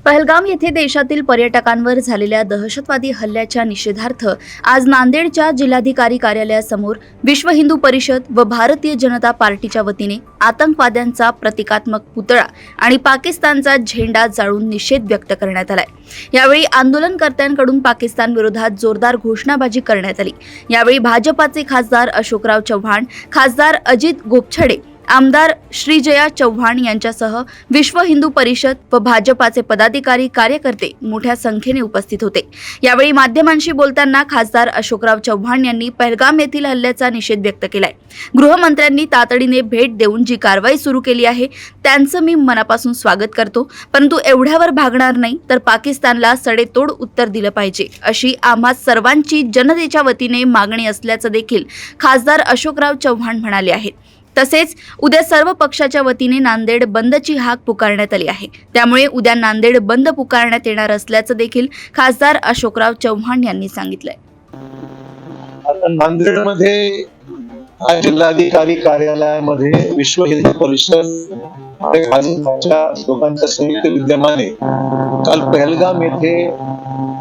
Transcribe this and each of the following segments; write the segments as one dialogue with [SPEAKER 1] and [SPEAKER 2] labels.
[SPEAKER 1] पहलगाम येथे देशातील पर्यटकांवर झालेल्या दहशतवादी हल्ल्याच्या निषेधार्थ आज नांदेडच्या जिल्हाधिकारी कार्यालयासमोर विश्व हिंदू परिषद व भारतीय जनता पार्टीच्या वतीने आतंकवाद्यांचा प्रतिकात्मक पुतळा आणि पाकिस्तानचा झेंडा जाळून निषेध व्यक्त करण्यात आलाय। यावेळी आंदोलनकर्त्यांकडून पाकिस्तान विरोधात जोरदार घोषणाबाजी करण्यात आली। यावेळी भाजपाचे खासदार अशोकराव चव्हाण, खासदार अजित गोपछडे, आमदार श्रीजया चव्हाण यांच्यासह विश्व हिंदू परिषद व भाजपाचे पदाधिकारी कार्यकर्ते मोठ्या संख्येने उपस्थित होते। यावेळी माध्यमांशी बोलताना खासदार अशोकराव चव्हाण यांनी पहलगाम येथील हल्ल्याचा निषेध व्यक्त केलाय। गृहमंत्र्यांनी तातडीने भेट देऊन जी कारवाई सुरू केली आहे त्यांचं मी मनापासून स्वागत करतो, परंतु एवढ्यावर भागणार नाही तर पाकिस्तानला सडेतोड उत्तर दिलं पाहिजे अशी आम्हा सर्वांची जनतेच्या वतीने मागणी असल्याचं देखील खासदार अशोकराव चव्हाण म्हणाले आहेत। तसेच उद्या सर्व पक्षाच्या वतीने नांदेड बंदची हाक पुकारण्यात आली आहे, त्यामुळे उद्या नांदेड बंद पुकारण्यात येणार असल्याचं देखील खासदार अशोकराव चव्हाण यांनी सांगितलंय।
[SPEAKER 2] आता नांदेडमध्ये जिल्हाधिकारी कार्यालयामध्ये विश्व हिंदू परिषद आणि भाजपच्या लोकांच्या संयुक्त विद्यमाने काल पहलगाम येथे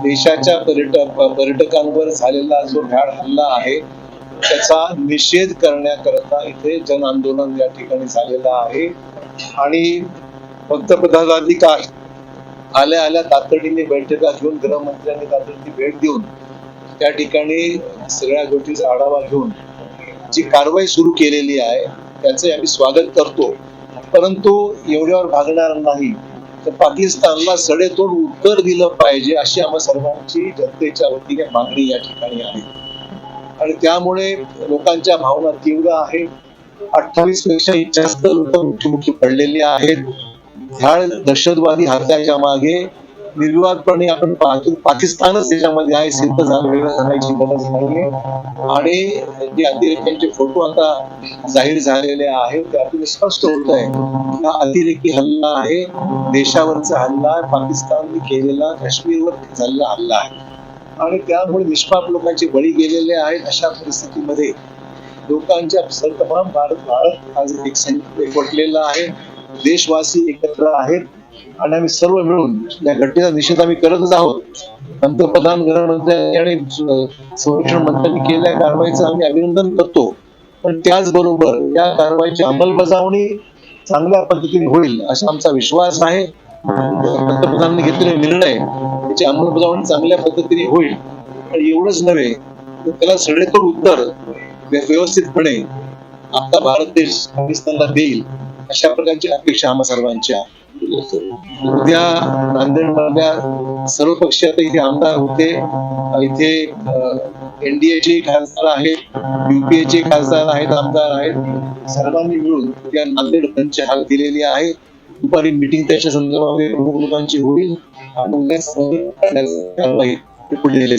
[SPEAKER 2] देशाच्या पर्यटकांवर झालेला जो भ्याड हल्ला आहे त्याचा निषेध करण्याकरता इथे जन आंदोलन या ठिकाणी झालेलं आहे। आणि पंतप्रधानाधिकारी आल्या तातडीने बैठका घेऊन गृहमंत्र्यांनी तातडीने भेट देऊन त्या ठिकाणी सगळ्या गोष्टीचा आढावा घेऊन जी कारवाई सुरू केलेली आहे त्याचे आम्ही स्वागत करतो, परंतु एवढ्यावर भागणार नाही तर पाकिस्तानला सडेतोड उत्तर दिलं पाहिजे अशी आम्हा सर्वांची जनतेच्या वतीने मागणी या ठिकाणी आहे। आणि त्यामुळे लोकांच्या भावना तीव्र आहेत। 28 पेक्षा जास्त लोक मृत्युमुखी पडलेली आहेत। ह्या दहशतवादी हल्ल्याच्या मागे निर्विवादपणे आपण पाहतो पाकिस्तानच त्याच्यामध्ये आहे, सिद्ध झाण्याची गरज नाहीये। आणि जे अतिरेक्यांचे फोटो आता जाहीर झालेले आहेत त्यातून स्पष्ट होत आहे हा अतिरेकी हल्ला आहे, देशावरचा हल्ला आहे, पाकिस्तानने केलेला काश्मीरवर झालेला हल्ला आहे। आणि त्यामुळे निष्पाप लोकांचे बळी गेलेले आहेत। अशा परिस्थितीमध्ये लोकांच्या तमाम भारत आज एकवटलेला आहे, देशवासी एकत्र आहेत आणि आम्ही सर्व मिळून या घटनेचा निषेध आम्ही करतच आहोत। पंतप्रधान, गृहमंत्री आणि संरक्षण मंत्र्यांनी केलेल्या कारवाईचं आम्ही अभिनंदन करतो, पण त्याचबरोबर या कारवाईची अंमलबजावणी चांगल्या पद्धतीने होईल असा आमचा विश्वास आहे। पंतप्रधानांनी घेतलेले निर्णय त्याची अंमलबजावणी चांगल्या पद्धतीने होईल आणि एवढंच नव्हे तर त्याला सडेतोड उत्तर व्यवस्थितपणे आता भारत देश पाकिस्तानला देईल अशा प्रकारची अपेक्षा आम्हा सर्वांच्या। उद्या नांदेडमधल्या सर्व पक्ष आता इथे आमदार होते, इथे एनडीएचे खासदार आहेत, यूपीएचे खासदार आहेत, आमदार आहेत, सर्वांनी मिळून त्या नांदेड बंदची हाक दिलेली आहे। दुपारी मीटिंग त्याच्या संदर्भामध्ये प्रमुख लोकांची होईल आणि पुढे दिले जाईल।